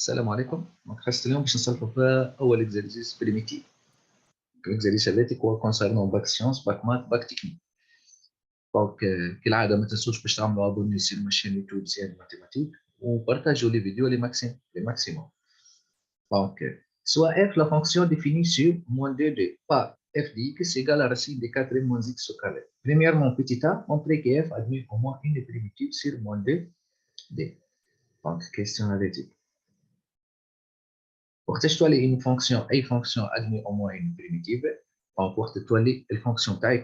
السلام عليكم. دونك حصة اليوم باش نصلحوا فيها أول إكزرسيس بريميتيف. الإكزرسيس هذاتي هو كونسيرنون باك سيونس، باك مات، باك تكنيك. دونك كالعادة ما تنسوش باش تعملوا أبوني سير ماشين يوتيوب زياد ماتيماتيك وبارتاجيو لي فيديو لي ماكسيموم. دونك soit f la fonction définie sur moins 2d par f de x égale à racine de 4 moins x au carré. Premièrement, petit a, montrer que f admet au moins une primitive sur moins 2d. Donc, question analytique. Pour تشتغلي une fonction أي fonction admet au moins une primitive donc pour تشتغلي الفونكسيون تاعي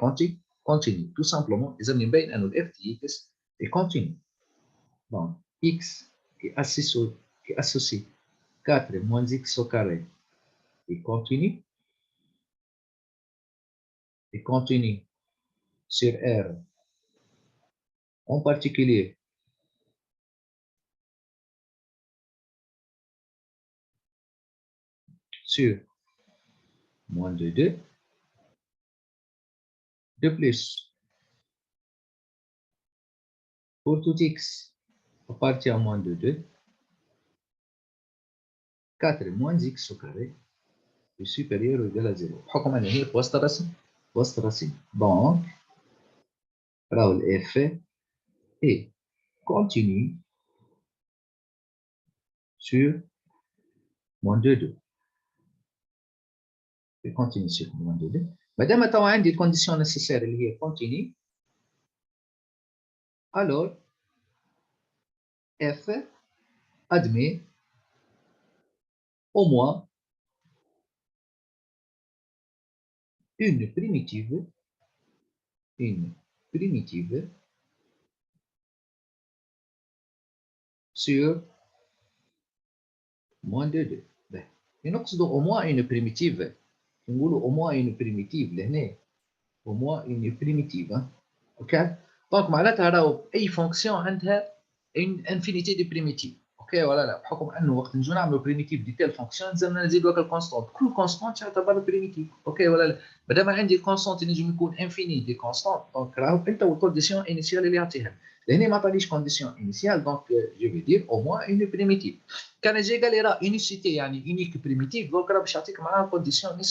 continue tout simplement إذا نبين أنه f de x est continue donc x qui associe 4 moins x au carré est continue sur R en particulier sur moins de 2 de plus pour tout x appartient à moins de 2 4 moins x au carré est supérieur ou égal à 0 بحكم أن هي في وسط الرسم donc راهو الاف est continue sur moins de 2 et continue sur moins de 2 مادام توا عندي الكونديسيون نيسيسير اللي هي continue alors f admet au moins une primitive sur moins de 2 نقصد au moins une primitive نقولوا au moins une primitive لهنا au moins une primitive اوكي دونك معناتها راهو اي فونكسيون عندها ان انفينيتي دي بريميتيف اوكي ولا لا بحكم انه وقت نجي نعملوا بريميتيف دي تيل فونكسيون لازمنا نزيدوا هكا الكونستانت كل كونستانت تعتبر بريميتيف اوكي ولا لا مادام عندي الكونستانت ينجم يكون انفيني دي كونستانت دونك راهو انت والكونديسيون انيسيال اللي يعطيها لهنا ما عطانيش كونديسيون انيسيال دونك جو في دير او موان اون بريميتيف كان جي قال لي راه يونيسيتي يعني يونيك بريميتيف دونك راه باش يعطيك معاها كونديسيون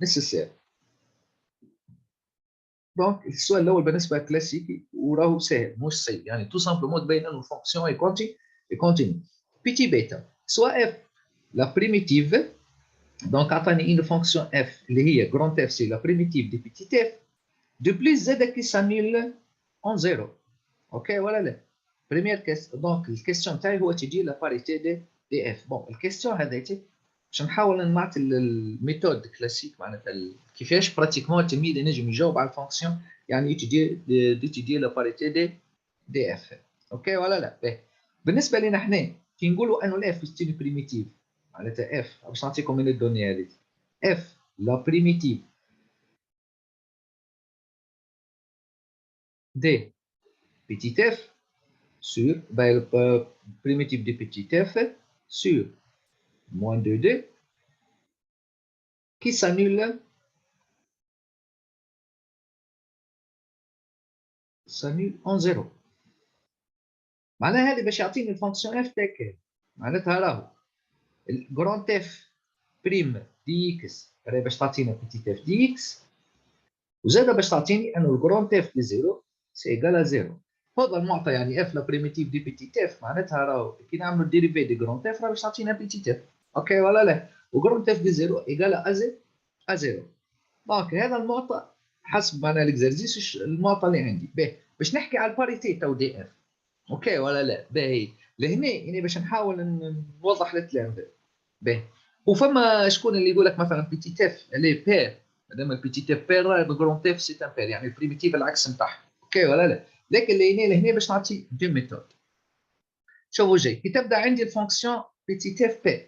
نيسيسير دونك السؤال الاول بالنسبه كلاسيكي وراهو سهل مش صعيب يعني تو سامبلومون تبين انه الفونكسيون اي كونتيني بيتي بيتا سوا اف لا بريميتيف دونك عطاني une fonction f اللي هي grand f c'est la primitive de petit f de plus z qui s'annule en 0 اوكي ولا لا بريمير كيس دونك الكيستيون تاعي هو تجي لا باريتي دي اف بون الكيستيون هذيتي باش نحاول نعطي الميثود كلاسيك معناتها كيفاش براتيكمون التلميذ ينجم يجاوب على الفونكسيون يعني يتيدي لا باريتي دي اف اوكي ولا لا باهي بالنسبه لنا حنا كي نقولوا انه الاف ستيل بريميتيف معناتها اف باش نعطيكم من الدوني هذه اف لا بريميتيف دي petit f sur le primitif de petit f sur moins 2d qui s'annule en 0 معناها هذه باش يعطيني الفونكسيون اف تاعك معناتها راهو الجراند اف بريم دي اكس راهي باش تعطينا بيتي اف دي اكس وزاده باش تعطيني انه الجراند اف دي 0 سي ايغال 0 هذا المعطى يعني اف لا بريميتيف دي بيتي اف معناتها راهو كي نعملوا الديريفي دي جراند اف راه باش تعطينا بيتي اف اوكي ولا لا وجراند اف دي 0 ايغال ا 0 دونك هذا المعطى حسب معناها الاكزرسيس المعطى اللي عندي باهي باش نحكي على الباريتي تاع دي اف اوكي ولا لا باهي لهنا يعني باش نحاول نوضح للتلامذه باهي وفما شكون اللي يقول لك مثلا بيتي تيف اللي بير مادام البيتي تيف بير الجرون تيف سي ان بير يعني البريميتيف العكس نتاعها اوكي ولا لا لكن اللي هنا باش نعطي دي ميثود شوفوا جاي كي تبدا عندي الفونكسيون بيتي تيف بي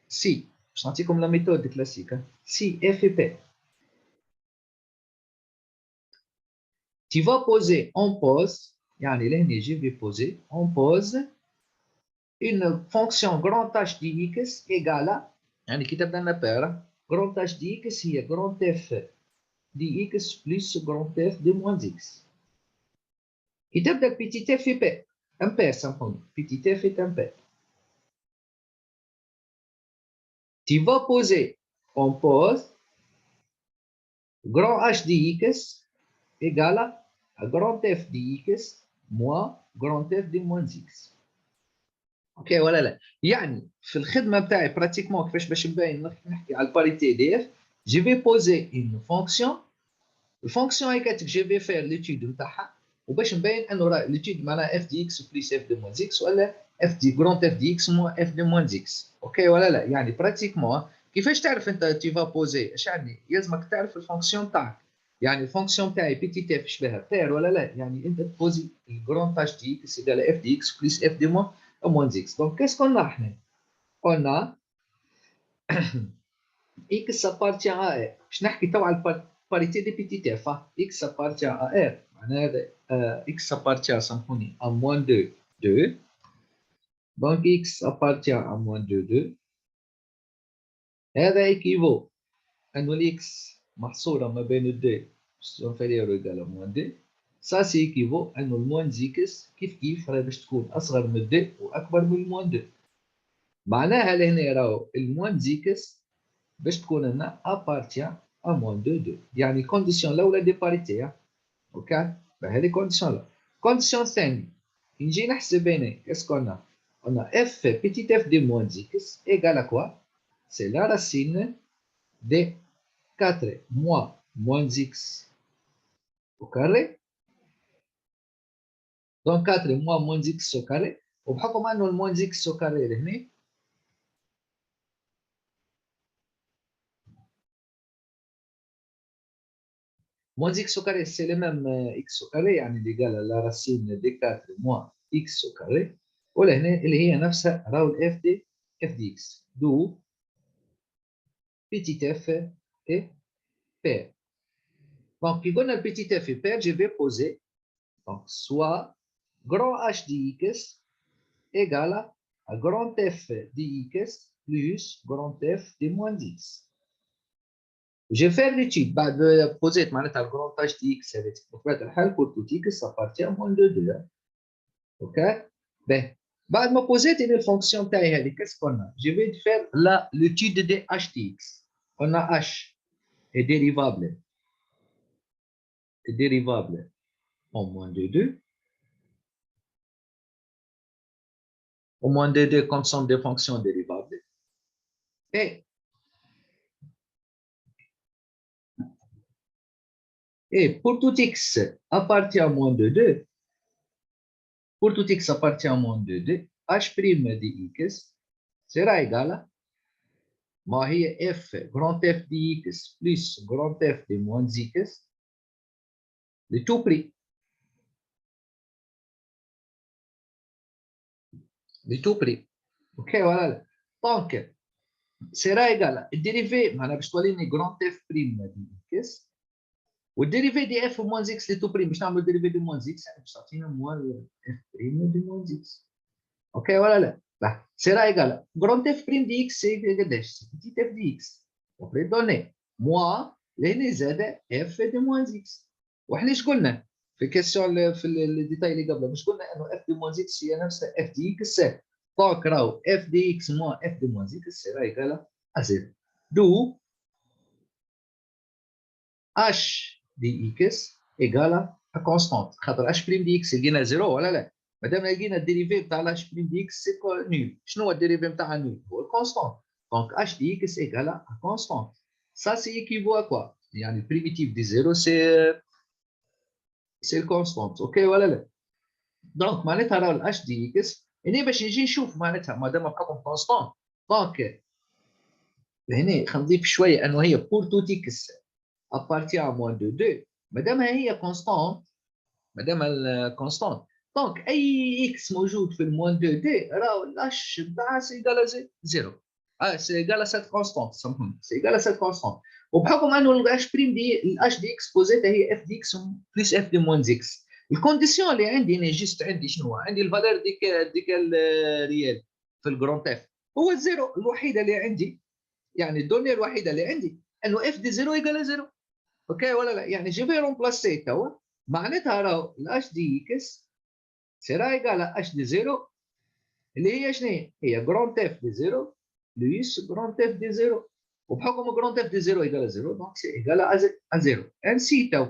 سي باش نعطيكم لا ميثود كلاسيك سي اف بي tu vas poser en pause يعني لهنا je vais poser en pause une fonction grand H dx égale à يعني كي تبدا لنا بير grand H dx هي grand f dx plus grand f de moins x كي تبدا petit f est pair un pair simplement petit f est un pair tu vas poser, on pose grand H de x égale à grand F de x moins grand F de moins x. اوكي ولا لا؟ يعني في الخدمه بتاعي براتيكمون كيفاش باش نبين نحكي على الباريتي دي اف جي في بوزي اون فونكسيون الفونكسيون هي كاتب جي في فير ليتود نتاعها وباش نبين انه راه ليتود معناها اف دي اكس بليس اف دي موان اكس ولا اف دي جراند اف دي اكس موان اف دي موان اكس. اوكي ولا لا؟ يعني براتيكمون كيفاش تعرف انت تي فا بوزي اش يعني يلزمك تعرف الفونكسيون تاعك. يعني الفونكسيون تاعي بي تي تي شبهها فير ولا لا؟ يعني انت تبوزي الجراند تاج دي اكس ايكال اف دي اكس بليس اف دي موان moins x. Donc, qu'est-ce qu'on a? On a x appartient à R. Je n'ai pas la parité des petits f. X appartient à R. X appartient à moins 2, 2. Donc, x appartient à moins 2, 2. هذا équivaut أنه الx محصورة ما بين 2 inférieur ou égal à moins 2. Ça, c'est équivaut أنه moins x كيف راه باش تكون أصغر من 2 وأكبر من moins 2. معناها لهنا راهو الموان زيكس باش تكون لنا ابارتيان ا موان دو 2 يعني الكونديسيون الاولى دي باريتي. اوكي هذه كونديسيون الاولى. الكونديسيون الثانيه كي نجي نحسب هنا كاسكو قلنا اف بيتيت اف دي موان زيكس ايكال ا كوا سي لا راسين دي 4 موان زيكس au carré دونك 4 موان زيكس au carré وبحكم انه الموان زيكس au carré لهنا moins x au carré, c'est le même x au carré, يعني اللي قال la racine de 4 moins x au carré. ولهنا اللي هي نفسها راهو الاف دي اف دي اكس. دو petit f et pair. Donc, كي قلنا petit f et pair, je vais poser donc, soit grand h dx égale à grand f dx plus grand f de moins x. J'ai fait l'étude بعد بوزيت معناتها الجراند تاج دي اكس هذيك بطبيعه الحال بور تو اكس ابارتيان موان دو 2. اوكي باهي بعد ما بوزيت لي الفونكسيون تاعي هذه كيس قلنا جي في فير لا l'étude دي اش تي اكس. قلنا اش est dérivable en moins de 2 au moins de 2 comme sont des fonctions dérivables et pour tout x appartient à moins de 2 pour tout x appartient à moins de 2 h' de x sera égal à ما هي f grand f dx plus grand f de moins x لتو بري اوكي ولا لا؟ دونك سيرا ايكال الديريفي معناها باش تولي لي grand f بريم دي اكس والديريفي دي اف موان اكس لتو بريم باش نعملوا ديريفي دي موان اكس باش تعطينا موان اف بريم دي موان اكس. اوكي ولا لا؟ سيرا ايكال grand f بريم دي اكس سي قداش؟ بتيت اف دي اكس وبري دوني موا لهنا زاد اف دي موان اكس. وحنا ايش قلنا في كيسيون في الديتاي اللي قبله؟ مش قلنا انه اف دي موان اكس هي نفسها اف دي اكس دونك راهو اف دي اكس موان اف دي موان اكس سيرا ايكال ا زيرو. دو اش دي اكس ايكال ا كونستانت خاطر اش بريم دي اكس لقينا زيرو ولا لا؟ مادام لقينا الديريفي تاع الاش بريم دي اكس سي نول. شنو هو الديريفي نتاعها نول؟ هو الكونستانت. دونك اش دي اكس ايكال ا كونستانت. Ça, c'est équivaut à quoi? يعني le primitif de 0, c'est le constant. OK ولا لا؟ دونك معناتها راه الاش دي اكس هنا باش نجي نشوف معناتها ما دام بحكم كونستانت دونك هنا خلينا نضيف شويه انه هي بور تو اكس ابارتي ا موان دو 2 ما دام هي كونستانت ما دام الكونستانت دونك اي اكس موجود في الموان دو 2 راه الاش نتاعها سي ايكال زيرو. سي ايكال سيت كونستانت سامحوني سي ايكال سيت كونستانت وبحكم انه الاش بريم دي الاش دي اكس بوزيتها هي اف دي اكس بلس اف دي موان اكس. الكونديسيون اللي عندي انا جيست عندي شنو عندي الفالور ديك الريال في الجراند اف هو الزيرو الوحيده اللي عندي يعني الدنيا الوحيده اللي عندي انه اف دي 0 ايكال 0. اوكي ولا لا؟ يعني جي في رومبلاسي توا معناتها راهو الاش دي اكس سيرا ايكال اش دي 0 اللي هي شنو هي جراند اف دي 0 plus grand f de 0. وبحكم grand f de 0 égale 0 donc c'est égal à 0. ainsi تو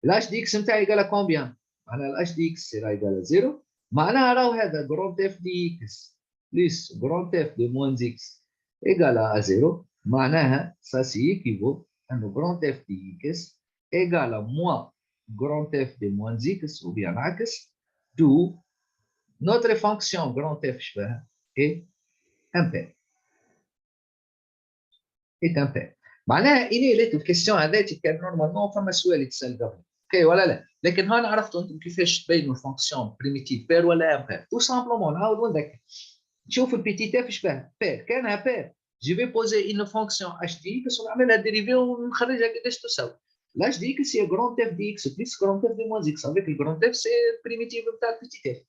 l'h de x نتاعي égale à combien؟ معناها l'h de x sera égal à 0 معناها راهو هذا grand f de x plus grand f de moins x égale à 0 معناها ça s'équivaut أنه grand f de x égale à moins grand f de moins x ou bien العكس d'où notre fonction grand f شبه est impair. est impair. معناها إني لقيت الكيستيون هذاتي كان نورمالمون فما سؤال يتسال قبل اوكي ولا لا لكن هون عرفتوا انتم كيفاش تبينوا الفونكسيون بريميتيف بير ولا امبير تو سامبلومون نعاودوا نذكر نشوف البيتي اف شبه بير كانها بير جي في بوزي اون فونكسيون اش دي اكس ونعملها ديريفي ونخرجها قداش تساوي لاش دي اكس هي جراند اف دي اكس بليس جراند اف دي موان اكس افيك الجراند اف سي بريميتيف نتاع البيتي اف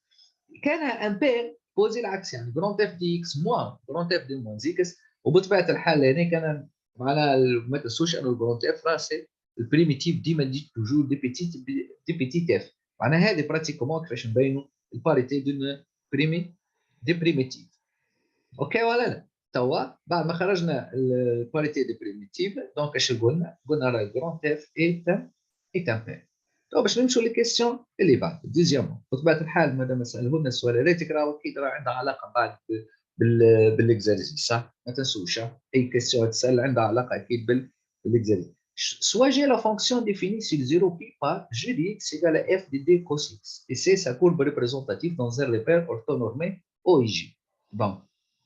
كانها امبير بوزي العكس يعني جراند اف دي اكس موان جراند اف دي موان اكس وبطبيعه الحال هنا كان معناها ما تنسوش انه الجراند اف راه سي البريميتيف ديما تجي توجور دي بيتيت اف معناها هذه براتيكومون كيفاش نبينوا الباريتي دون دي بريميتيف اوكي ولا لا توا بعد ما خرجنا الباريتي دي بريميتيف دونك اش قلنا راه الجراند اف ايت امبير تو باش نمشوا للكيستيون اللي بعد ديزيامون بطبيعه الحال مادام ساله لنا السؤال هذا راه اكيد راه عندها علاقه بعد بالاكزارسيس صح ما تنسوش اي كيستيون تسال عندها علاقه اكيد بالاكزارسيس soit j'ai la fonction définie sur 0 pi par g de x égale à f de d cos x et c'est sa courbe représentative dans un repère orthonormé o et j. Donc,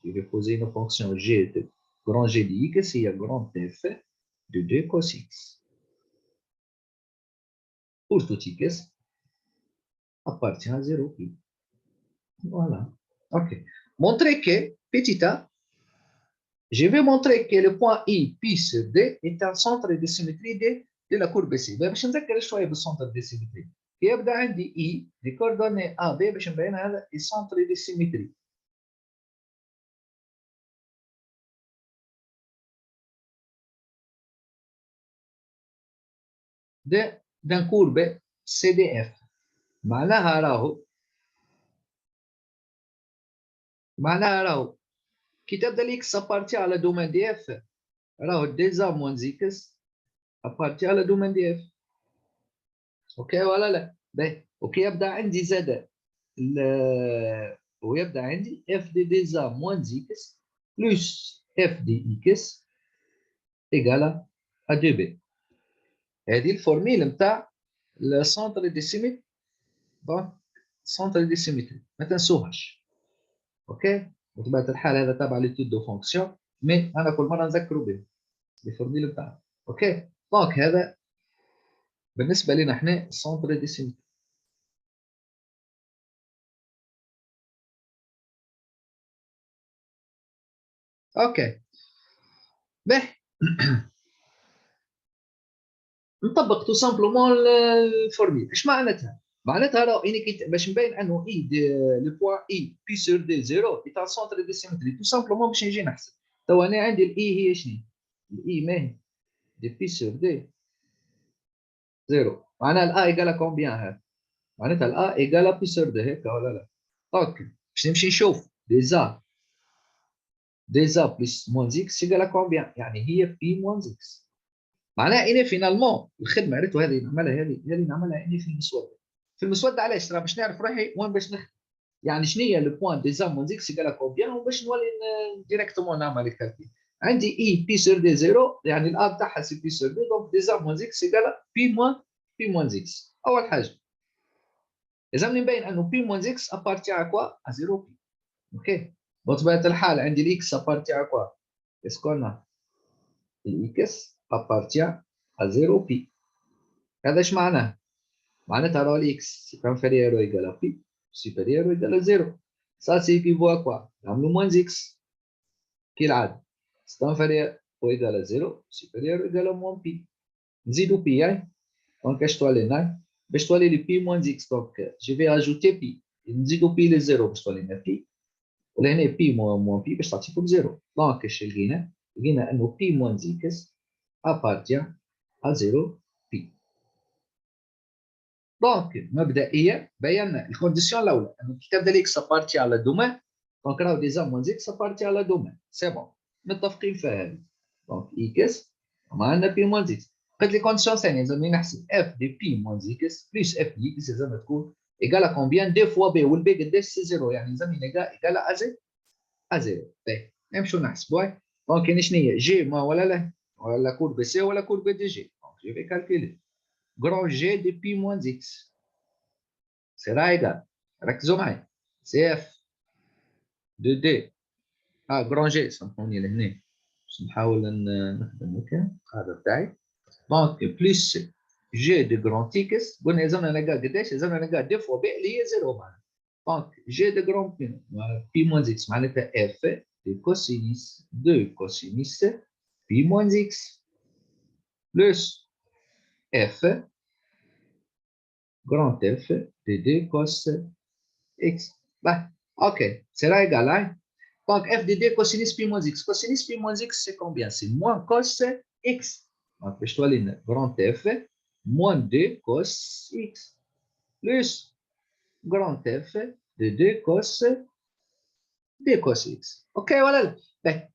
je vais poser une fonction g de grand g de x et grand f de d cos x. Pour tout x appartient à 0 pi. Voilà. OK. Montrer que, petit a, je vais montrer que le point I, pi sur D, est un centre de symétrie de la courbe C. باش نذكر شويه بالسنتر دي سيمتري. يبدا عندي I دي كوردوني A B باش نبين هذا السنتر دي سيمتري. d'un courbe CDF. معناها راهو كي تبدا الاكس ابارتي على دومين دي اف راهو ديزا موان اكس ابارتي على دومين دي اف اوكي ولا لا باهي وكي يبدا عندي زاد ويبدا عندي اف دي ديزا موان اكس بلس اف دي اكس ايكالا ا 2 بي هذه الفورميل نتاع السونتر دي سيمتري دونك سونتر دي سيمتري ما تنسوهاش اوكي بطبيعه الحال هذا تابع ليتود دو فونكسيون مي انا كل مره نذكروا به الفورميل نتاعها اوكي دونك هذا بالنسبه لنا احنا سونتر دي سيمتري اوكي به نطبق تو سامبلومون الفورميل اش معناتها معناتها راه اني باش نبين انه اي لو بوين اي بي سور دي زيرو ايتا سونتر دي سيمتري تو سامبلومون باش نجي نحسب تو انا عندي الاي هي شنو الاي ماهي دي بي سور دي زيرو معناها الا ايكالا كومبيان هذا معناتها الا ايكالا بي سور دي هيك ولا لا دونك باش نمشي نشوف ديزا بلس موان اكس ايكالا كومبيان يعني هي بي موان اكس معناها اني فينالمون الخدمه عرفتوا هذه نعملها اني في المسوده علاش راه باش نعرف روحي وين باش نخدم يعني شنو هي لو بوين ديزا موان اكس ايكالا كومبيان وباش نولي ديريكتومون نعمل الكالكول عندي اي بي سور دي زيرو يعني الاب تاعها سي بي سور دي دونك ديزا موان اكس ايكالا بي موان اكس اول حاجه لازمني نبين انه بي موان اكس ابارتي ا كوا ا 0 بي اوكي بطبيعه الحال عندي الاكس ابارتي ا كوا اسكونا الاكس ابارتي ا 0 بي هذا ايش معناه معناتها راه الاكس سي انفيريور او ايكال ا بي سوبيريور او ايكال ا 0 ça c'est équivaut à quoi نعملو moins x كالعاده سي انفيريور او ايكال ا 0 سوبيريور او ايكال ا moins بي نزيدو بي يعني دونك اش تولي لنا باش تولي لي بي moins x دونك جو في اجوتي بي نزيدو بي ل 0 باش تولي لنا بي ولهنا بي moins بي باش تعطيكم 0 دونك اش لقينا انه بي moins x appartient à 0 بي دونك مبدئيا بينا الكونديسيون الاولى انه كي تبدا الاكس ابارتي على دومين دونك راهو ديزا موان اكس ابارتي على دومين سي بون متفقين فيها هذه دونك اكس عندنا بي موان اكس قلت لي كونديسيون ثانيه لازمني نحسب اف دي بي موان اكس بلس اف دي اكس لازم تكون ايكال كومبيان دي فوا بي والبي قداش سي زيرو يعني لازمني ايكال ا زيرو باهي نمشيو نحسبوها دونك كاين شنو هي جي ما ولا كورب سي ولا كورب دي جي دونك جو في كالكولي grand G de pi moins x sera égal ركزوا معي سي اف دو دي grand G سامحوني لهنا باش نحاول نخدم هكا القاعده تاعي دونك بلس جي دو grand x قلنا لازمنا نلقى قداش لازمنا نلقى دي فوا بي اللي هي زيرو معناها دونك جي دو grand بي moins x معناتها اف دو كوسينيس بي moins x بلس اف grand F de 2 cos x. Bah, ok, sera égal à. Donc, f de 2 cosinus pi moins x. Cosinus pi moins x, c'est combien? C'est moins cos x. Donc, je dois aller grand F moins 2 cos x plus grand F de 2 cos x. Ok, voilà.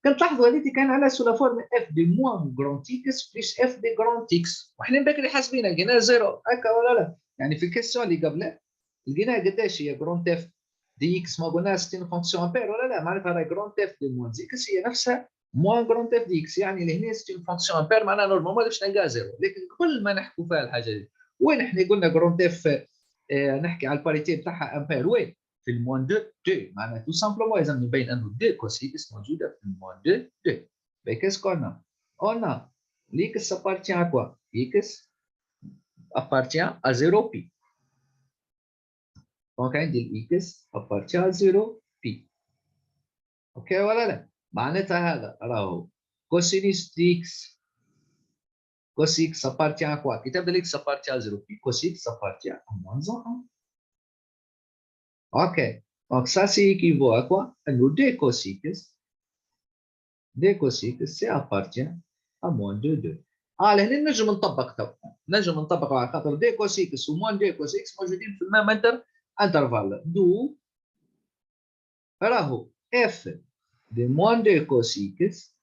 كنتلاحظوا هذه كان على سو فورم اف دي موان جراند اكس بلس اف دي جراند اكس وحنا بكري حاسبينها لقيناها زيرو هكا ولا لا يعني في الكيستيون اللي قبله لقيناها قداش هي جراند اف دي اكس ما قلناها ستين فونكسيون امبير ولا لا معناتها راهي جراند اف دي موان اكس هي نفسها موان جراند اف دي اكس يعني لهنا ستين فونكسيون امبير معناها نورمالمون باش نلقاها زيرو لكن قبل ما نحكوا فيها الحاجه دي وين احنا قلنا جراند اف نحكي على الباريتي بتاعها امبير وين في الموان 2 2 معناها تو سامبلومون لازم نبين انه 2 كوس اكس موجوده في الموان 2 2 mais qu'est-ce qu'on a on a l'x appartient à quoi x appartient à 0 pi donc عندي الx appartient à 0 pi اوكي ولا لا معناتها هذا راهو كوسينيس دي اكس cos x appartient à quoi كي تبدا x appartient à 0 pi cos x appartient à moins 1 ok donc ça c'est équivaut à quoi انه d cos x d cos x c'est appartient à moins 2 2 لهنا نجم نطبق تو نجم نطبق على خاطر d cos x و moins d cos x موجودين في المام انترفال دو راهو f de moins 2 cos x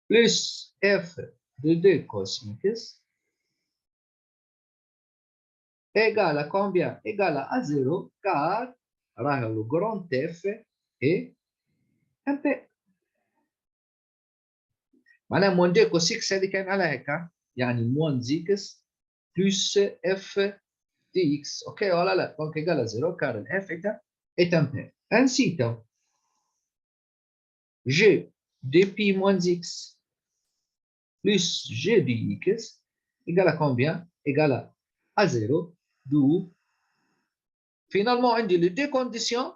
plus f de 2 cos x égale à combien égale à 0 car راهو le grand f est impair معناها موان دي كوس اكس هذه كان على هكا يعني موان زيكس بلس اف دي اكس اوكي ولا لا دونك ايكال زيرو كار الاف est impair ainsi donc g dp moins x plus g dx égale à combien égale à 0 d'où finalement عندي les deux conditions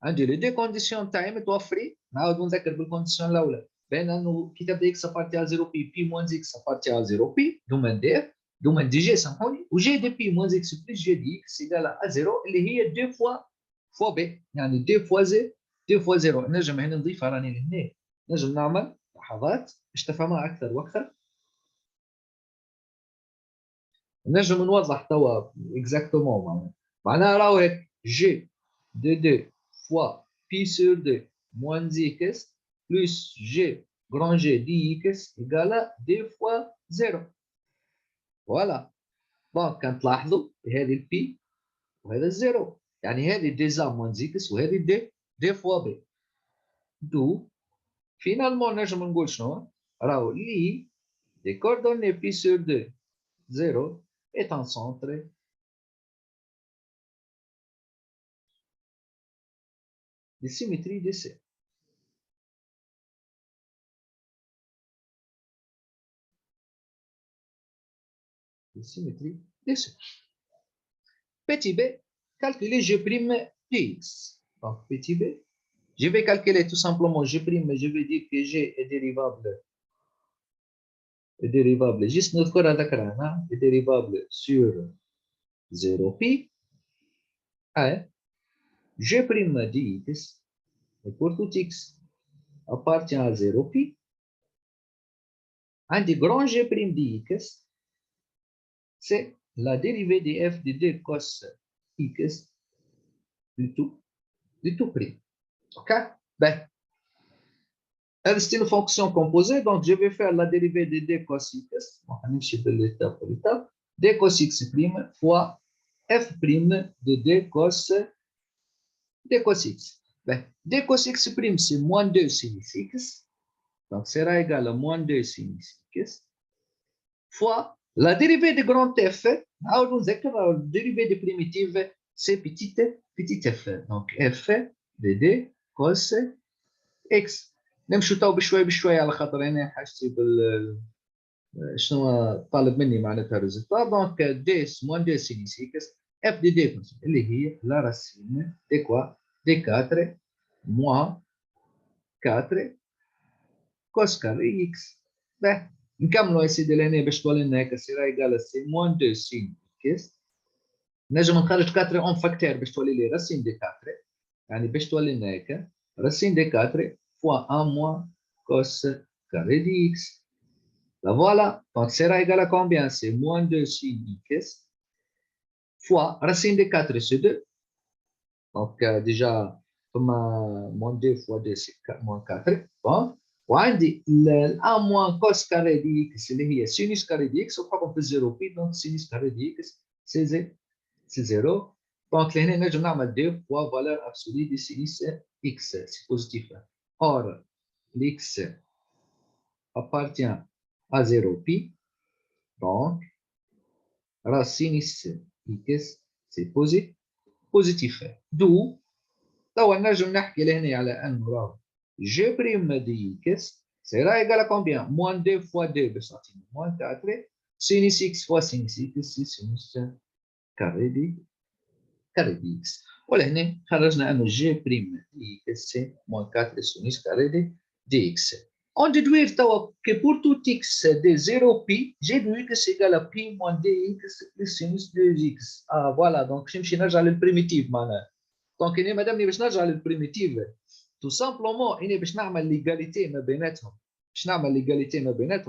عندي les deux conditions تاعي متوفرين نعاود نذكر بالكونديسيون الاولى بين انه كي تبدا اكس ابارتي على 0 بي بي موان اكس ابارتي على 0 بي دومين دي اف دومين دي جي سامحوني وجي دي بي موان اكس بلس جي دي اكس ايكال ا 0 اللي هي 2 فوا بي يعني 2 فوا زي 2 فوا 0 نجم هنا نضيفها راني لهنا نجم نعمل لحظات باش تفهمها اكثر واكثر نجم نوضح توا اكزاكتومون معناها راهو هيك جي دو 2 fois pi sur 2 moins x plus g grand G dx égale à 2 fois 0. Voilà. Donc, quand تلاحظوا هذه البي وهذا الزيرو يعني هذه ديزا moins x وهذه دي فوا بي. دو finalement نجم نقول شنو؟ راهو لي des coordonnées pi sur 2 0 est un centre de symétrie de C. De symétrie de C. Petit b, calculer G' dx. Donc, petit b, je vais calculer tout simplement G', mais je vais dire que G est dérivable, juste notre corps à l'écran, est dérivable sur 0 pi. G' dx, et pour tout x appartient à 0 pi. Un des grands G' dx, c'est la dérivée de f de 2 cos x du tout prime. OK? Ben, c'est une fonction composée, donc je vais faire la dérivée de d cos x, on va de l'étape par étape, d cos x prime fois f prime de d cos x. Ben, d cos x prime, c'est moins 2 sinus x, donc sera égal à moins 2 sinus x, fois la dérivée de grand F, la dérivée de primitive, c'est petite f. Donc f de d cos x. نمشوا تو بشوي بشوي على خاطر انا حاجتي شنو طالب مني معناتها ريزلتا. دونك دي موان دي سينيس اكس اف دي دي اللي هي لا راسين دي كوا دي 4 موان 4 كوس كاري اكس. باه نكملوا يا سيدي لهنا باش تولي لنا هكا سيرا ايكال سي موان 2 سين اكس. نجم نخرج 4 اون فاكتور باش تولي لي راسين دي 4، يعني باش تولي لنا هكا راسين دي 4 fois 1 moins cos carré de x. La voilà. Donc, sera égal à combien? C'est moins 2 sin x fois racine de 4, c'est 2. Donc, déjà, moins 2 fois 2, c'est moins 4. Bon. وعندي 1 moins cos carré de x اللي هي sinus carré de x وبحكم في الزيرو بي دونك sinus carré de x c'est 0. Donc, لهنا نجم نعمل 2 fois valeur absolue de sinus x, c'est positif. Or, l'x appartient à 0 pi, donc racine x c'est positif. D'où توا نجم نحكي لهنا على انه راه g prime de x sera égal à combien? Moins 2 fois 2 باش تعطينا moins 4 sinus x fois sinus x c'est sinus carré de x. ولهنا خرجنا انه g prime de x c'est moins 4 sinus carré de x. On déduit que pour tout x de 0pi, g de x égale à pi moins dx plus sinus de x. Ah, voilà, donc je vais نرجع للبريميتيف معناها. دونك هنا مادام باش نرجع للبريميتيف تو سامبلومون هنا باش نعمل ليغاليتي ما بيناتهم،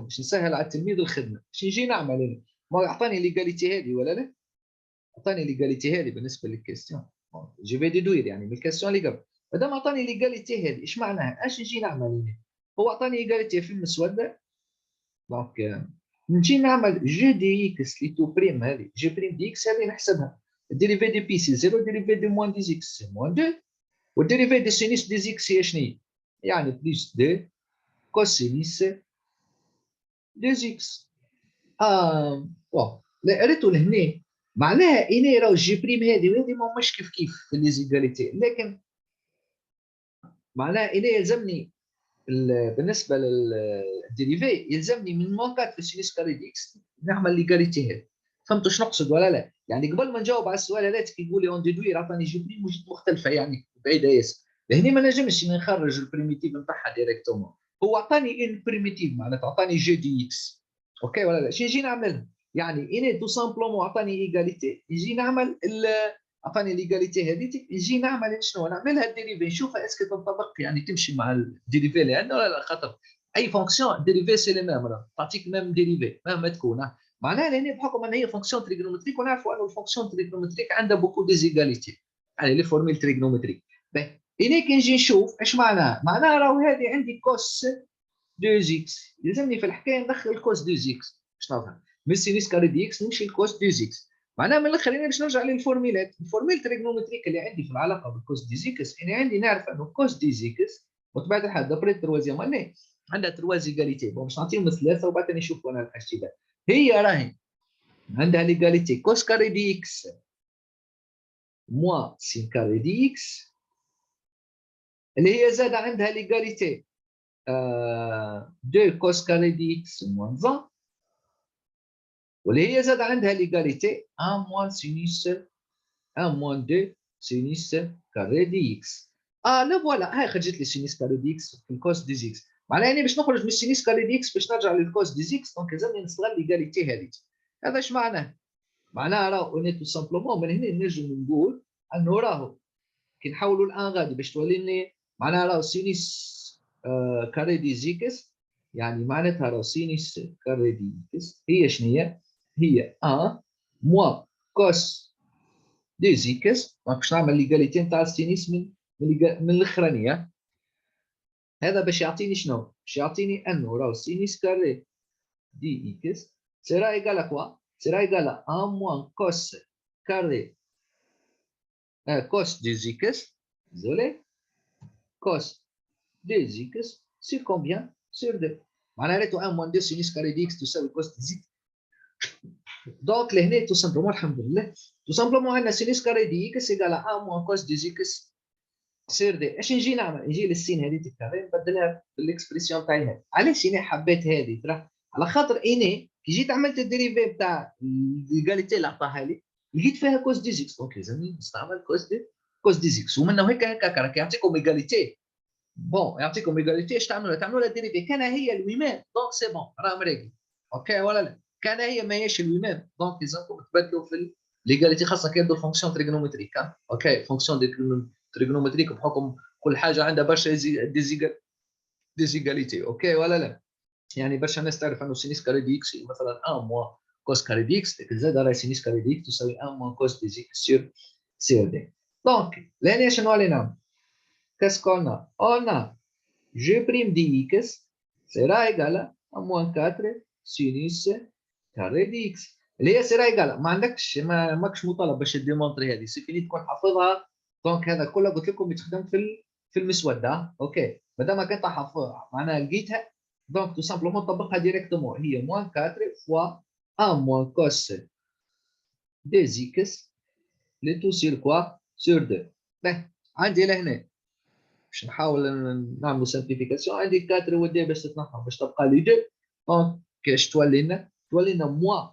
باش نسهل على التلميذ الخدمه. باش نجي نعمل هنا ما اعطاني ليغاليتي هذه ولا لا؟ اعطاني ليغاليتي هذه بالنسبه للكيستيون. جو في ديدوير يعني من الكيستيون اللي قبل. مادام اعطاني ليغاليتي هذه ايش معناها؟ اش نجي نعمل هنا؟ هو عطاني ايجاليتي في المسوده، دونك نجي نعمل جي دي اكس لي تو بريم هذه جي بريم دي اكس هذه نحسبها الديريفي دي بي سي 0 ديريفي دي موان دي زيكس سي موان 2 والديريفي دي سينيس دي زيكس هي شنو هي؟ يعني بليس 2 كوسينيس دي زيكس. واو لا قريتو لهنا معناها اني راه جي بريم هذه وهذه ماهمش كيف في لي زيغاليتي، لكن معناها اني يلزمني بالنسبه للديريفي يلزمني من موقع في السينيس كاري دي اكس نعمل ليغاليتي هذه. فهمتوا شنو نقصد ولا لا؟ يعني قبل ما نجاوب على السؤال هذا كيقول لي اون ديدوير عطاني جي بريم وجدت مختلفه يعني بعيده ياسر. لهنا ما نجمش نخرج البريميتيف نتاعها ديريكتومون. هو عطاني ان بريميتيف معناتها عطاني جي دي اكس اوكي ولا لا؟ شنو نجي نعمل؟ يعني اني تو سامبلومون عطاني ايغاليتي يجي نعمل عطاني ليغاليتي هذه يجي نعمل شنو؟ نعملها الديريفي نشوفها اسكو تنطبق يعني تمشي مع الديريفي لانه لا خاطر اي فونكسيون ديريفي سي لي ميم تعطيك ميم ديريفي مهما تكون. معناها لان بحكم ان هي فونكسيون تريغنومتريك ونعرفوا انه الفونكسيون تريغنومتريك عندها بوكو ديزيغاليتي يعني لي فورميل تريغنومتريك. اني كي نجي نشوف ايش معناها؟ معناها راهو هذه عندي كوس 2 زيكس يلزمني في الحكايه ندخل الكوس 2 زيكس باش نفهم من سينيس كاري دي اكس نمشي الكوس 2 زيكس. معناها من الاخر باش نرجع للفورميلات الفورميل تريغنومتريك اللي عندي في العلاقه بالكوس دي زيكس. انا عندي نعرف انه كوس دي زيكس بطبيعه الحال دابري التروازيام اني عندها تروازيغاليتي باش نعطيهم ثلاثه وبعد نشوفوا انا الحاجتين. هي راهي عندها ليغاليتي كوس كاري دي اكس موا سين كاري دي اكس اللي هي زاد عندها ليغاليتي 2 كوس كاري دي اكس موان 20 واللي هي زاد عندها ليغاليتي 1 موان سينيس 1 موان 2 سينيس كاري دي اكس. لا فوالا هاي خرجت لي سينيس كاري دي اكس في الكوس دي زيكس. معناها يعني باش نخرج من السينيس كاري دي اكس باش نرجع للكوس دي زيكس دونك لازمني نستغل ليغاليتي هذه. هذا اش معناه؟ معناها راهو اوني تو سامبلومون من هنا نجم نقول انه راهو كي نحولوا الان غادي باش تولي لي معناها راهو سينيس كاري دي زيكس يعني معناتها راهو سينيس كاري دي زيكس هي شنو هي؟ هي 1 موا كوس دي زيكس. دونك باش نعمل ليغاليتي نتاع السينيس من الاخرانيه. هذا باش يعطيني شنو؟ باش يعطيني انه راهو سينيس كاري دي اكس سيرا ايغال ا كوا؟ سيرا ايغال ا 1 موان كوس كاري cos des x, désolé, cos des x sur combien? Sur 2. معناته 1 moins 2 sinus carré dx تساوي cos des x. دونك لهنا تو سامبلومون الحمد لله تو سامبلومون عندنا sinus carré dx égale à 1 moins cos des x سير دي. اش نجي نعمل؟ نجي للسين هذه الكاري نبدلها بالاكسبريسيون تاعي هذه. علاش انا حبيت هذه؟ ترى على خاطر اني كي جيت عملت الديريفي تاع الإيغاليتي اللي عطاها لي لقيت فيها كوس دي زيكس. دونك لازمني نستعمل كوس دي زيكس. ومنه هكا راك يعطيكم ايغاليتي. بون يعطيكم ايغاليتي اش تعملوا؟ تعملوا ديريفي كان هي الويمان دونك سي بون راه مريقل. اوكي ولا لا؟ كان هي ماهيش الويمان دونك لازمكم تبدلوا في ليغاليتي خاصه كي يبدو فونكسيون تريغنومتريك. اوكي فونكسيون تريغنومتريك بحكم كل حاجه عندها برشا ديزيغاليتي. اوكي ولا لا؟ يعني برشا الناس تعرف انه سينيس كاري دي اكس مثلا 1 موا كوس كاري دي اكس، لكن زاد راهي سينيس كاري دي اكس تساوي 1 موا كوس دي اكس سير دي. دونك لهنا شنو علينا نعمل؟ كاس كونا اون جي بريم دي اكس سيرا ايغال 1 موان 4 سينيس كاري دي اكس اللي هي سيرا ايغال. ما عندكش ماكش مطالب باش ديمونطري هذه، سيفيني تكون حافظها. دونك هذا كله قلت لكم يتخدم في المسوده. اوكي مادام كنت حافظها معناها لقيتها دونك تو سامبلومون طبقها ديريكتومون. هي موان 4 فوا 1 موان كوس دي زيكس لي تو سير كوا سير 2. به عندي لهنا باش نحاول نعملوا سامبليفيكاسيون. عندي 4 ودي باش تتنحى باش تبقى لي 2. دونك كاش تولي لنا موان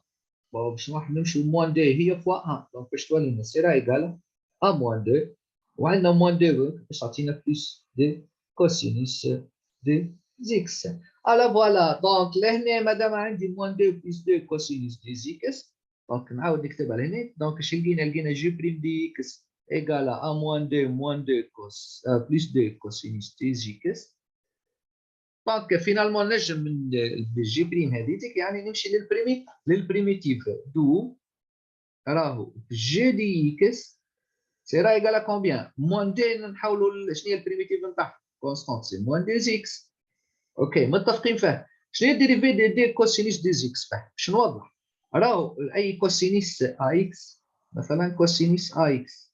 باش نمشيو موان دي هي فوا 1 دونك باش تولي لنا سيرا ايغال 1 موان 2 وعندنا موان 2 باش تعطينا بلس دي كوسينيس دي زيكس. الا فوالا دونك لهنا مادام عندي موان 2 بلس 2 كوسينيس دي زيكس دونك نعاود نكتبها لهنا. دونك اش لقينا جي بريم دي اكس ايغال 1 موان 2 كوس بلس 2 كوسينيس دي زيكس. دونك فينالمون نجم من الجي بريم هذيك يعني نمشي للبريميتيف دو راهو جي دي اكس سيرا ايغال كومبيان موان دي. نحاولوا شنو هي البريميتيف نتاعها كونستانت سي موان دي زيكس. اوكي متفقين فيها. شنو هي الديريفي دي كوسينيس دي زيكس؟ باش نوضح. راهو اي كوسينيس ا اكس مثلا كوسينيس ا اكس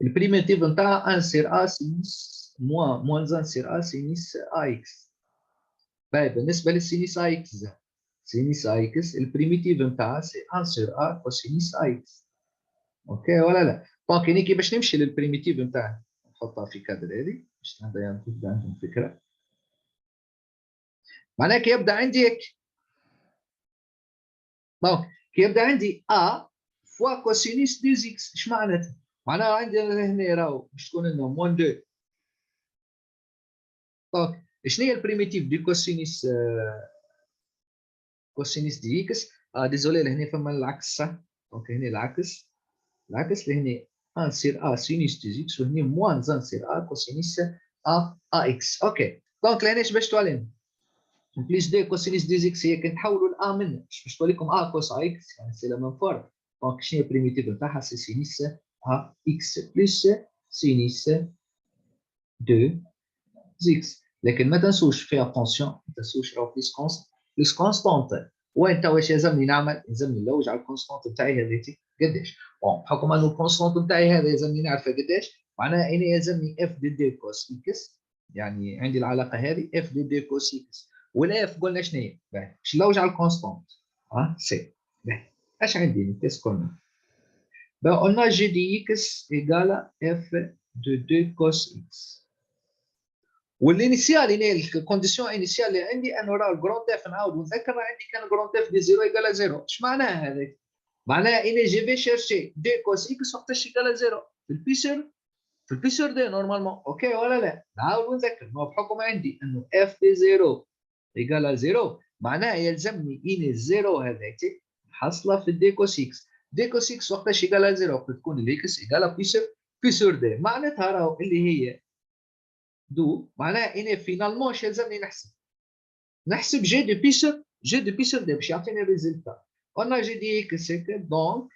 البريميتيف نتاعها 1 سير ا سينيس موان 1 سير ا سينيس ا اكس. باهي بالنسبه للسينيس ا اكس سينيس ا اكس البريميتيف نتاعها سي 1 سير ا كوسينيس ا اكس. اوكي ولا لا؟ دونك يعني كي باش نمشي للبريميتيف نتاعها نحطها في كادر هذه باش تبدا عندهم فكره. معناها كي يبدا عندي هيك دونك كي يبدا عندي ا فوا كوسينيس دي زيكس اش معناتها؟ معناها عندي هنا راهو باش تكون لنا موان 2. دونك شنو هي البريميتيف دي كوسينيس كوسينيس دي اكس؟ ديزولي لهنا فما العكس صح؟ دونك هنا العكس لهنا 1 سير ا سينيس دي زيكس وهنا موان 1 سير ا كوسينيس ا اكس. اوكي دونك لهنا اش باش تولي؟ بليس دي كوسينيس دي زيكس هي كنحولوا الأ منها باش تولي لكم أ كوس أ إكس يعني سي لا ميم فورم. دونك شنو هي البريميتيف نتاعها؟ سي سينيس أ إكس بلس سينيس دو زيكس. لكن ما تنسوش في اتونسيون ما تنسوش راهو بلس كونستانت. وين توا واش يلزمني نعمل؟ يلزمني نلوج على الكونستانت نتاعي هذيك قداش. بون بحكم انه الكونستانت نتاعي هذا يلزمني نعرفها قداش معناها اني يلزمني اف دي دي كوس اكس. يعني عندي العلاقه هذه اف دي دي كوس اكس والاف قلنا شنو هي؟ باش نلوج على الكونستانت سي. اش عندي كيس كنا؟ قلنا جي دي اكس ايجال اف دو دو كوس اكس. والانيسيال الكونديسيون انيسيال اللي عندي انه راه الجروند اف نعاود نذكر عندي كان جروند اف دي 0 ايجال 0. اش معناها هذا؟ معناها اني جي في شيرشي دي كوس اكس وقتاش ايجال 0 في البيسور دي نورمالمون. اوكي ولا لا؟ نعاود نذكر بحكم عندي انه اف دي 0 ايجال 0 معناها يلزمني اني الزيرو هذاك حاصله في الدي كوس اكس. دي كوس اكس وقتاش ايجال 0 تكون الاكس ايجال بيسور دي. معناتها راهو اللي هي دو معناها اني فينالمون اش يلزمني نحسب جي دو بيسور دي باش يعطيني الريزلتا. قلنا جي دي اكس هكا دونك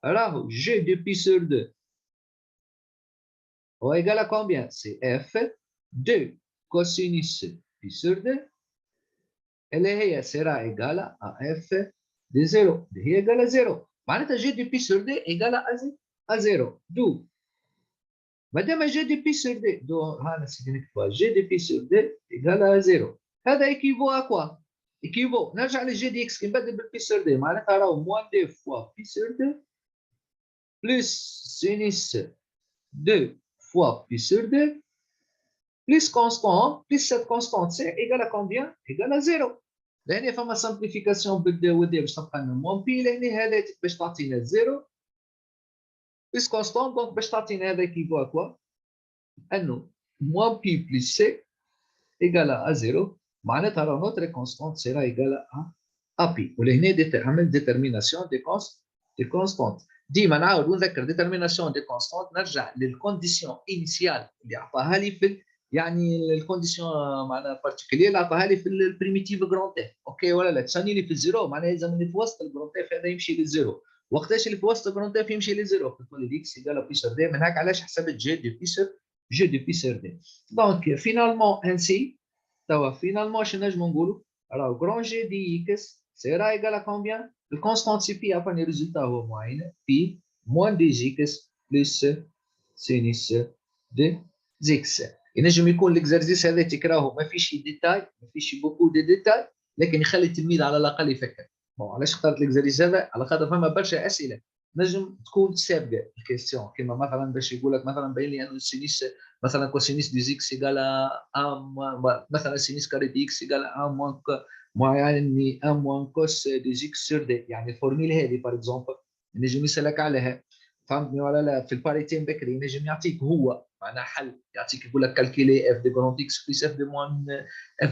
Alors, G de pi sur 2 est égal à combien? C'est F de cosinus pi sur 2. اللي هي sera égale à F de 0. اللي هي égale à 0. معناتها G de pi sur 2 égale à 0. D'où ما دام G de pi sur 2 دو ها نسيت نكتبها G de pi sur 2 égale à 0. هذا équivaut à quoi؟ équivaut نرجع للجي دي اكس كي نبدل بالبي سور 2 معناتها راهو موان 2 فوا بي سور 2 بلس سينيس 2 fois pi sur 2 plus constant plus cette constante c'est égal à combien؟ égal à 0. لهنا فما simplification بالدا ودي باش تبقى لنا موان بي لهنا هذا باش تعطينا 0 plus constant دونك باش تعطينا هذا كيفو كوا انه موان بي بلس سي égal à 0 معناتها راه نوتر كونستانت سيرا égal à بي ولهنا عمل ديترميناسيون دي كونستانت ديما نعاود ونذكر ديترميناسيون دي كونستانت نرجع للكونديسيون انيسيال اللي عطاها لي في يعني الكونديسيون معناها بارتيكولير اللي عطاها لي في البريميتيف جراند اف اوكي ولا لا تساني لي في الزيرو معناها لازم اللي في وسط الجراند اف هذا يمشي للزيرو وقتاش اللي في وسط الجراند اف يمشي للزيرو فتولي ديكس ايكال بي سور دي من هاك علاش حسبت جي دو بي سور دي دونك فينالمون انسي توا فينالمون شنو نجمو نقولوا راهو جران جي دي اكس سيرا ايكال ا كومبيان الكونستانت سي بي عطاني ريزولتا هو معين بي موان دي زيكس بلس سينيس دي زيكس ينجم يكون الاكزرسيس هذا تكراهه ما فيش ديتاي ما فيش بوكو دي ديتاي لكن يخلي التلميذ على الاقل يفكر بون علاش اخترت الاكزرسيس هذا على خاطر فما برشا اسئله نجم تكون سابقه الكيستيون كما مثلا باش يقول لك مثلا باين لي انه السينيس مثلا كوسينيس دي زيكس ايكال مثلا سينيس كاري دي اكس ايكال موان يعني موان كوس دي زيكس سور دي يعني الفورميل هذه باغ اكزومبل نجم يسالك عليها فهمتني ولا لا في الباريتين بكري نجم يعطيك هو معناها حل يعطيك يقول لك كالكيلي اف دي جراند اكس بلس اف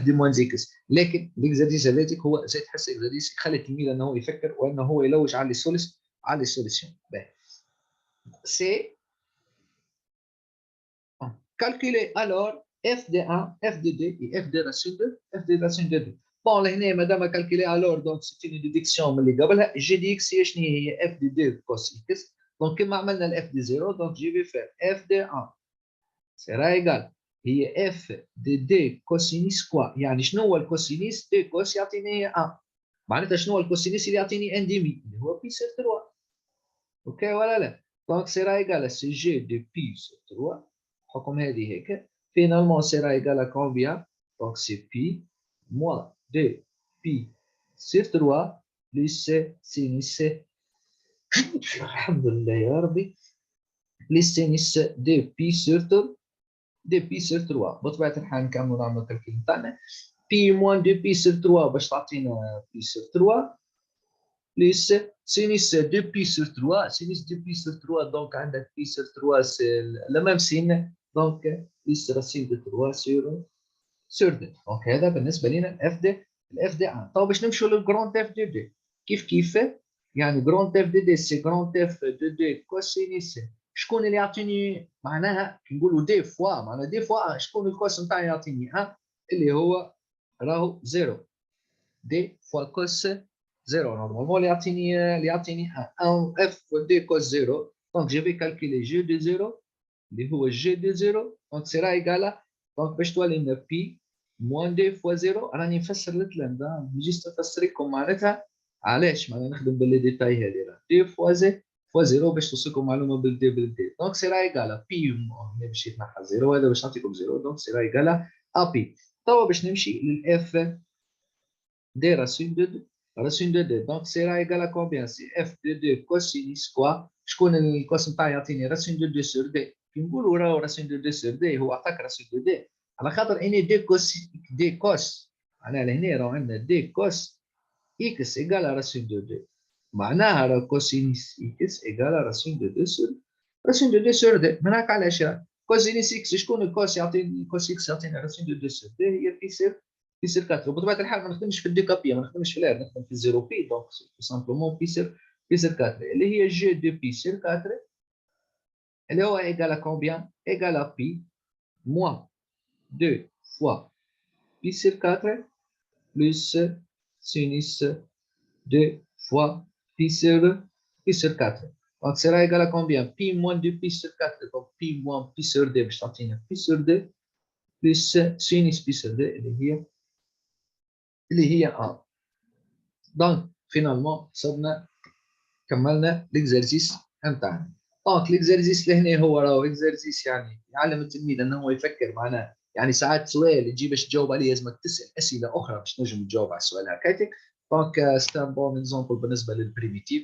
دي موان زيكس لكن الاكزرسيس هذاتك هو زي تحس اكزرسيس يخلي التلميذ انه يفكر وانه هو يلوج على السوليسيون سي calculer alors f de 1 f de 2 et f de racine de 2 بون لهنا مادام كالكولي الور دونك سيتي اون ديديكسيون من اللي قبلها جي دي اكس هي شنو هي اف دي 2 كوس اكس دونك كما عملنا الاف دي 0 دونك جي في فير اف دي 1 سيرا ايغال هي اف دي 2 كوسينيس كوا يعني شنو هو الكوسينيس 2 كوس يعطيني 1 معناتها شنو هو الكوسينيس اللي يعطيني ان ديمي اللي هو بي سير 3 اوكي ولا لا دونك سيرا ايغال سي جي دي بي سير 3 حكم هذه هيك finalement sera égal à combien donc c'est pi moins 2 pi sur 3 plus sinus alhamdulillah ya rabbi plus sinus 2 pi sur 2 pi sur 3 بطبيعة الحال نكملوا نعملوا الكالكول نتاعنا pi moins 2 pi sur 3 باش تعطينا pi sur 3 plus sinus 2 pi sur 3 sinus 2 pi sur 3 donc عندك pi sur 3 c'est le même signe donc plus racine de 3 sur 2 دونك هذا بالنسبه لنا الاف دي 1 طيب باش نمشوا للجراند اف دي 2 كيف يعني جراند اف دي 2 سي جراند اف دي 2 كوسينيس شكون اللي يعطيني معناها كي نقولوا دي فوا معناها دي فوا شكون الكوس نتاعي يعطيني 1 اللي هو راهو 0 دي فوا كوس 0 نورمالمون اللي يعطيني 1 اف دي كوس 0 دونك جو في كالكولي جي دي 0 اللي هو جي دي 0 دونك سيرا ايغالا دونك باش تولي لنا بي موان دي فوا 0 راني نفسر الكلام ما نجيش نفسر لكم معناتها علاش معناها نخدم باللي ديتاي هذه دي فوا 0 باش توصلكم معلومه بالدي دونك سيرا ايغالا بي مشيت نحى 0 هذا باش نعطيكم 0 دونك سيرا ايغالا ا بي توا باش نمشي للاف دي راسين دو 2 راسين دو 2 دونك سيرا ايغالا كومبيان سي اف دو 2 كوسينيس كوا شكون الكوس نتاعي يعطيني راسين دو 2 سور دي كي نقولوا راهو راسين دو 2 سور دي هو عطاك راسين دو 2 على خاطر اني دي كوس معناها لهنا راهو عندنا دي كوس اكس ايغال راسين دو 2 معناها راه كوسينيس اكس ايغال راسين دو 2 سور دي من هاك علاش كوسينيس اكس شكون الكوس يعطيني كوس اكس يعطيني راسين دو 2 سور دي هي بي سير 4 وبطبيعه الحال ما نخدمش في الديكابيه ما نخدمش في الار نخدم في الزيرو بي دونك سامبلومون بي سير 4 اللي هي جي دو بي سير 4 اللي هو ايغال كومبيان ايغال بي موان 2 fois pi sur 4 plus sinus 2 fois pi sur 4 دونك سي راه ايكال ا كومبيان بي موان 2 بي سور 4 دونك بي موان بي سور دي باش تعطينا بي سور دي بلس سينيس بي سور دي اللي هي ا. دونك فينالمون صرنا كملنا ليكزارسيس نتاعنا. دونك ليكزارسيس لهنا هو راهو اكزارسيس يعني يعلم التلميذ انه هو يفكر معناه، يعني ساعات سؤال تجي باش تجاوب عليه لازمك تسال اسئله اخرى باش تنجم تجاوب على السؤال هكاك. دونك ستان بون اكزومبل بالنسبه للبريميتيف.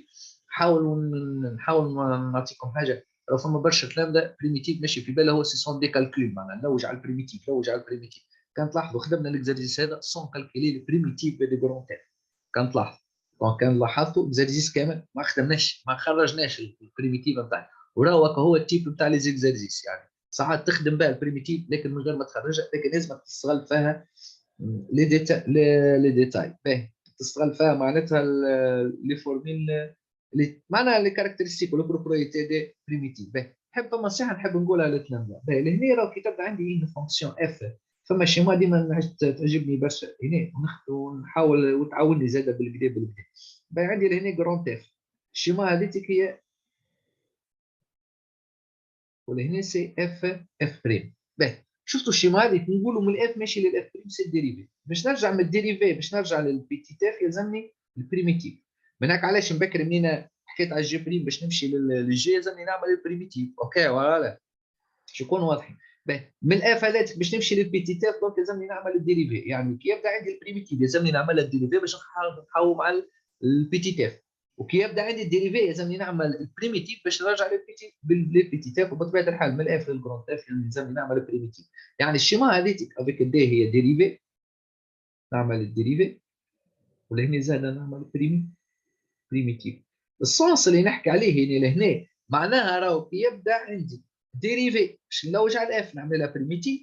نحاول نعطيكم حاجه. لو فما برشا تلامذه بريميتيف ماشي في باله هو سي سون دي كالكول، معناها نلوج على البريميتيف نلوج على البريميتيف. كان تلاحظوا خدمنا الاكزارسيس هذا سون كالكولي البريميتيف دي جرونتير. كان تلاحظ دونك كان لاحظتوا اكزارسيس كامل ما خدمناش ما خرجناش البريميتيف نتاعنا، وراهو هو التيب نتاع لي زيكزارسيس. يعني ساعات تخدم بها البريميتيف لكن من غير ما تخرجها، لكن لازمك تستغل فيها لي ديتاي باهي، تستغل فيها معناتها لي فورميل اللي معناها لي كاركتيرستيك ولا بروبريتي دي بريميتيف باهي. نحب فما نصيحه نحب نقولها للتلامذه باهي. لهنا راهو كي تبدا عندي اون فونكسيون اف فما شيما ديما تعجبني برشا هنا ونحاول وتعاوني زاده بالكدا بالكدا. باهي عندي لهنا جرون اف الشيما هذيك هي ولهنا سي اف بريم. باهي شفتوا الشيما هذه نقولوا من الاف ماشي للاف بريم سي الديريفي. باش نرجع من الديريفي باش نرجع للبيتي اف يلزمني البريميتيف. من هناك علاش مبكر منين حكيت على الجي بريم باش نمشي للجي يلزمني نعمل البريميتيف. اوكي ولا باش نكونوا واضحين. من الاف هذاك باش نمشي للبيتي اف دونك لازمني نعمل الديريفي. يعني كي يبدا عندي البريميتيف لازمني نعمل الديريفي باش نحاول مع البيتي اف، وكي يبدا عندي الديريفي لازمني نعمل البريميتيف باش نرجع للبيتي اف. وبطبيعه الحال من الاف للجروند اف لازمني نعمل البريميتيف. يعني الشيما هذيك افيك دي هي ديريفي، نعمل الديريفي ولهنا زاد نعمل بريميتيف. السونس اللي نحكي عليه هنا لهنا معناها راهو كي يبدا عندي ديريفي باش نلوج على الاف نعملها بريميتيف،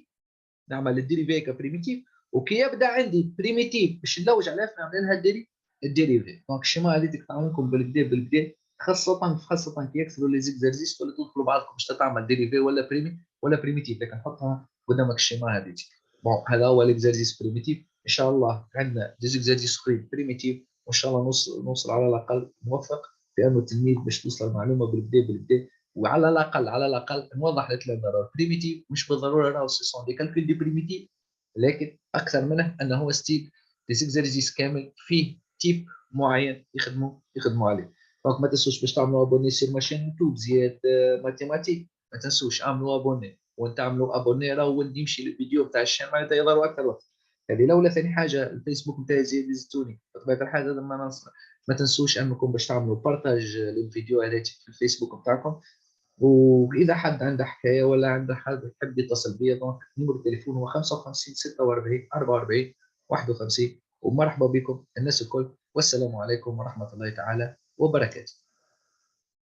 نعمل الديريفي كبريميتيف، وكي يبدا عندي بريميتيف باش نلوج على اف نعمل لها الديريفي. دونك الشيما هذه تعاونكم بالكدا بالكدا، خاصة كي يكثروا لي زيكزارسيس ولا تدخلوا بعضكم باش تعمل ديريفي ولا بريميتيف، لكن حطها قدامك الشيما هذه. بون هذا هو ليكزارسيس بريميتيف. ان شاء الله عندنا دي زيكزارسيس اخرين بريميتيف، وان شاء الله نوصل على الاقل موفق في انه التلميذ باش توصل المعلومه بالكدا بالكدا. وعلى الاقل نوضح للتلاميذ راه بريميتيف مش بالضروره راه سي سون دي كالكول دي بريميتيف، لكن اكثر منه انه هو ستيل دي زيكزارسيس كامل فيه تيب معين يخدموا عليه. دونك ما تنسوش باش تعملوا ابوني سير ماشين يوتيوب زياد ماتيماتيك. ما تنسوش اعملوا ابوني وتعملوا ابوني راهو يمشي للفيديو تاع الشين معناتها يظهروا اكثر وقت. هذه الاولى. ثاني حاجه الفيسبوك نتاعي زياد زيتوني بطبيعه الحال. هذا ما تنسوش انكم باش تعملوا بارتاج للفيديو هذا في الفيسبوك نتاعكم. واذا حد عنده حكايه ولا عنده حد يحب يتصل بي دونك نمر التليفون هو 55 46 44 51. ومرحبا بكم الناس الكل، والسلام عليكم ورحمه الله تعالى وبركاته.